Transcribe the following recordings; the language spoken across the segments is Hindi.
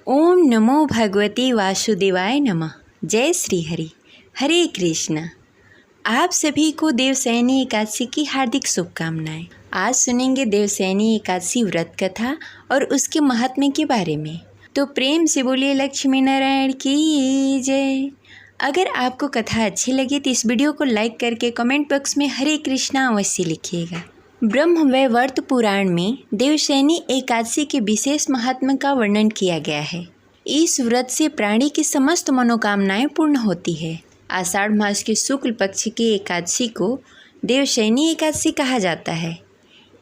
ओम नमो भगवते वासुदेवाय नमः। जय श्री हरि। हरे कृष्ण। आप सभी को देवशयनी एकादशी की हार्दिक शुभकामनाएं। आज सुनेंगे देवशयनी एकादशी व्रत कथा और उसके महात्म्य के बारे में। तो प्रेम से बोलिए लक्ष्मी नारायण की जय। अगर आपको कथा अच्छी लगी तो इस वीडियो को लाइक करके कमेंट बॉक्स में हरे कृष्णा अवश्य लिखिएगा। ब्रह्म वैवर्त पुराण में देवशयनी एकादशी के विशेष महात्म्य का वर्णन किया गया है। इस व्रत से प्राणी की समस्त मनोकामनाएं पूर्ण होती है। आषाढ़ मास के शुक्ल पक्ष की एकादशी को देवशयनी एकादशी कहा जाता है।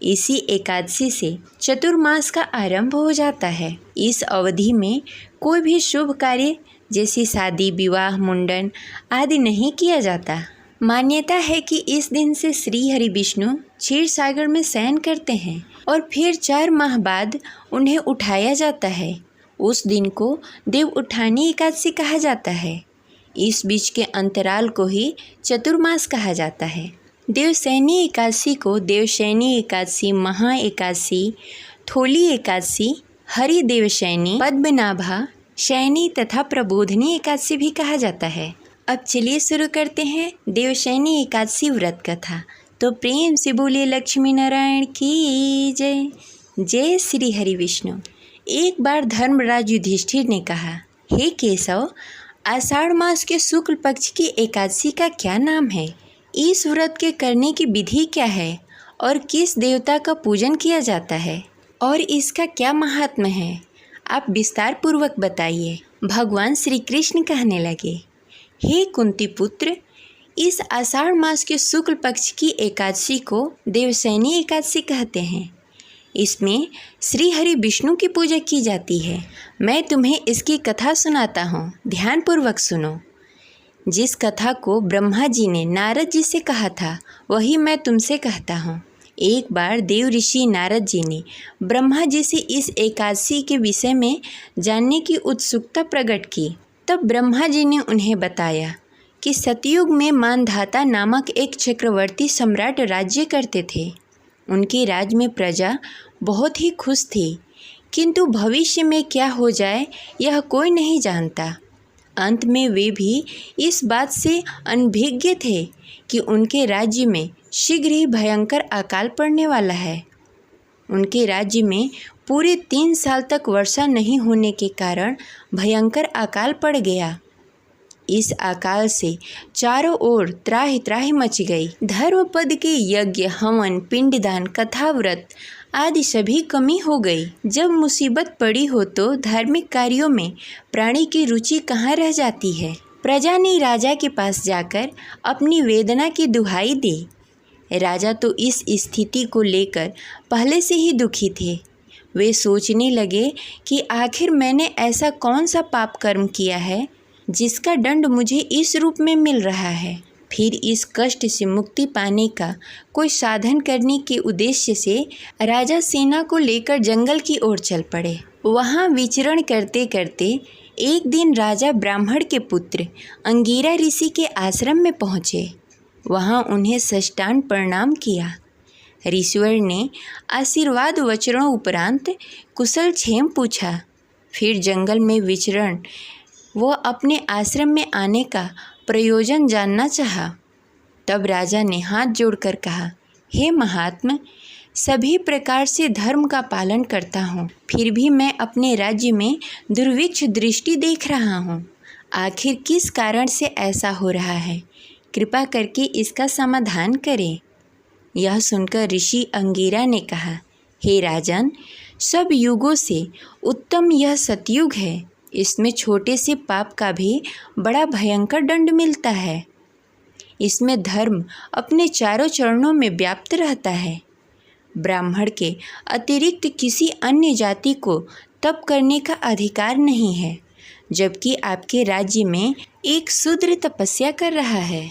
इसी एकादशी से चतुर्मास का आरंभ हो जाता है। इस अवधि में कोई भी शुभ कार्य जैसे शादी, विवाह, मुंडन आदि नहीं किया जाता। मान्यता है कि इस दिन से श्री हरि विष्णु क्षीर सागर में शयन करते हैं और फिर 4 माह बाद उन्हें उठाया जाता है। उस दिन को देव उठानी एकादशी कहा जाता है। इस बीच के अंतराल को ही चतुर्मास कहा जाता है। देवशयनी एकादशी को देवशयनी एकादशी, महा एकादशी, थोली एकादशी, हरि देवशयनी, पद्मनाभा शयनी तथा प्रबोधिनी एकादशी भी कहा जाता है। अब चलिए शुरू करते हैं देवशयनी एकादशी व्रत कथा। तो प्रेम से बोलिए लक्ष्मी नारायण की जय। जय श्री हरि विष्णु। एक बार धर्मराज युधिष्ठिर ने कहा, हे केशव, आषाढ़ मास के शुक्ल पक्ष की एकादशी का क्या नाम है? इस व्रत के करने की विधि क्या है और किस देवता का पूजन किया जाता है और इसका क्या महात्म्य है? आप विस्तार पूर्वक बताइए। भगवान श्री कृष्ण कहने लगे, हे कुंती पुत्र, इस आषाढ़ मास के शुक्ल पक्ष की एकादशी को देवशयनी एकादशी कहते हैं। इसमें श्री हरि विष्णु की पूजा की जाती है। मैं तुम्हें इसकी कथा सुनाता हूँ, ध्यानपूर्वक सुनो। जिस कथा को ब्रह्मा जी ने नारद जी से कहा था वही मैं तुमसे कहता हूँ। एक बार देव ऋषि नारद जी ने ब्रह्मा जी से इस एकादशी के विषय में जानने की उत्सुकता प्रकट की। तब ब्रह्मा जी ने उन्हें बताया कि सतयुग में मानधाता नामक एक चक्रवर्ती सम्राट राज्य करते थे। उनके राज्य में प्रजा बहुत ही खुश थी, किंतु भविष्य में क्या हो जाए यह कोई नहीं जानता। अंत में वे भी इस बात से अनभिज्ञ थे कि उनके राज्य में शीघ्र ही भयंकर अकाल पड़ने वाला है। उनके राज्य में पूरे 3 साल तक वर्षा नहीं होने के कारण भयंकर अकाल पड़ गया। इस अकाल से चारों ओर त्राहि त्राहि मच गई। धर्मपद के यज्ञ, हवन, पिंडदान, कथाव्रत आदि सभी कमी हो गई। जब मुसीबत पड़ी हो तो धार्मिक कार्यों में प्राणी की रुचि कहाँ रह जाती है। प्रजा ने राजा के पास जाकर अपनी वेदना की दुहाई दी। राजा तो इस स्थिति को लेकर पहले से ही दुखी थे। वे सोचने लगे कि आखिर मैंने ऐसा कौन सा पाप कर्म किया है जिसका दंड मुझे इस रूप में मिल रहा है। फिर इस कष्ट से मुक्ति पाने का कोई साधन करने के उद्देश्य से राजा सेना को लेकर जंगल की ओर चल पड़े। वहाँ विचरण करते करते एक दिन राजा ब्राह्मण के पुत्र अंगिरा ऋषि के आश्रम में पहुँचे। वहाँ उन्हें साष्टांग प्रणाम किया। ऋषिवर ने आशीर्वाद वचनों उपरांत कुशल क्षेम पूछा। फिर जंगल में विचरण वो अपने आश्रम में आने का प्रयोजन जानना चाहा। तब राजा ने हाथ जोड़कर कहा, हे महात्मा, सभी प्रकार से धर्म का पालन करता हूँ, फिर भी मैं अपने राज्य में दुर्भिक्ष दृष्टि देख रहा हूँ। आखिर किस कारण से ऐसा हो रहा है? कृपा करके इसका समाधान करें। यह सुनकर ऋषि अंगिरा ने कहा, हे राजन, सब युगों से उत्तम यह सतयुग है। इसमें छोटे से पाप का भी बड़ा भयंकर दंड मिलता है। इसमें धर्म अपने चारों चरणों में व्याप्त रहता है। ब्राह्मण के अतिरिक्त किसी अन्य जाति को तप करने का अधिकार नहीं है, जबकि आपके राज्य में एक शूद्र तपस्या कर रहा है।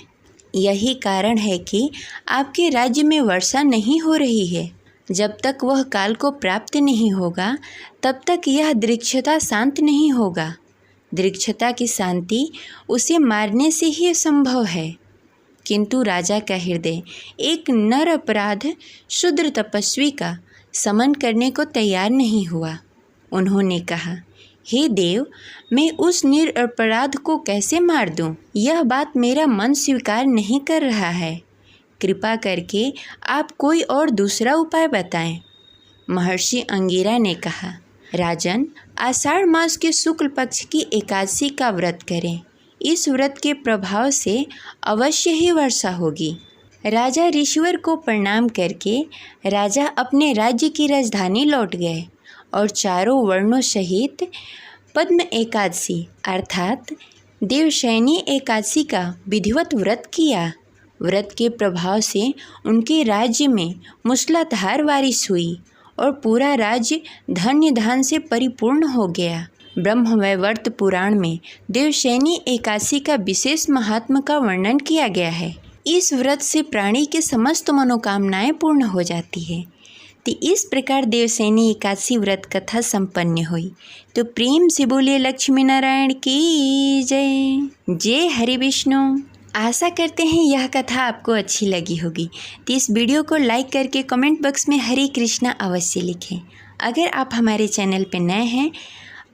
यही कारण है कि आपके राज्य में वर्षा नहीं हो रही है। जब तक वह काल को प्राप्त नहीं होगा तब तक यह दृक्षता शांत नहीं होगा। दृक्षता की शांति उसे मारने से ही संभव है। किंतु राजा का हृदय एक नर अपराध शूद्र तपस्वी का समन करने को तैयार नहीं हुआ। उन्होंने कहा, हे देव, मैं उस निरपराध को कैसे मार दूं? यह बात मेरा मन स्वीकार नहीं कर रहा है। कृपा करके आप कोई और दूसरा उपाय बताएं। महर्षि अंगिरा ने कहा, राजन, आषाढ़ मास के शुक्ल पक्ष की एकादशी का व्रत करें। इस व्रत के प्रभाव से अवश्य ही वर्षा होगी। राजा ऋषिवर को प्रणाम करके राजा अपने राज्य की राजधानी लौट गए और चारों वर्णों सहित पद्म एकादशी अर्थात देवशयनी एकादशी का विधिवत व्रत किया। व्रत के प्रभाव से उनके राज्य में मूसलाधार बारिश हुई और पूरा राज्य धन्य धान से परिपूर्ण हो गया। ब्रह्मवैवर्त पुराण में देवशयनी एकादशी का विशेष महात्म का वर्णन किया गया है। इस व्रत से प्राणी के समस्त मनोकामनाएं पूर्ण हो जाती है। तो इस प्रकार देवशयनी एकादशी व्रत कथा संपन्न हुई। तो प्रेम से बोलिए लक्ष्मी नारायण की जय। जय हरि विष्णु। आशा करते हैं यह कथा आपको अच्छी लगी होगी। तो इस वीडियो को लाइक करके कमेंट बॉक्स में हरे कृष्णा अवश्य लिखें। अगर आप हमारे चैनल पर नए हैं,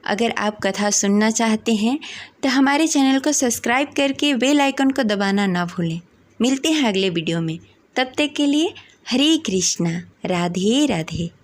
अगर आप कथा सुनना चाहते हैं तो हमारे चैनल को सब्सक्राइब करके बेल आइकन को दबाना ना भूलें। मिलते हैं अगले वीडियो में। तब तक के लिए हरे कृष्णा, राधे राधे।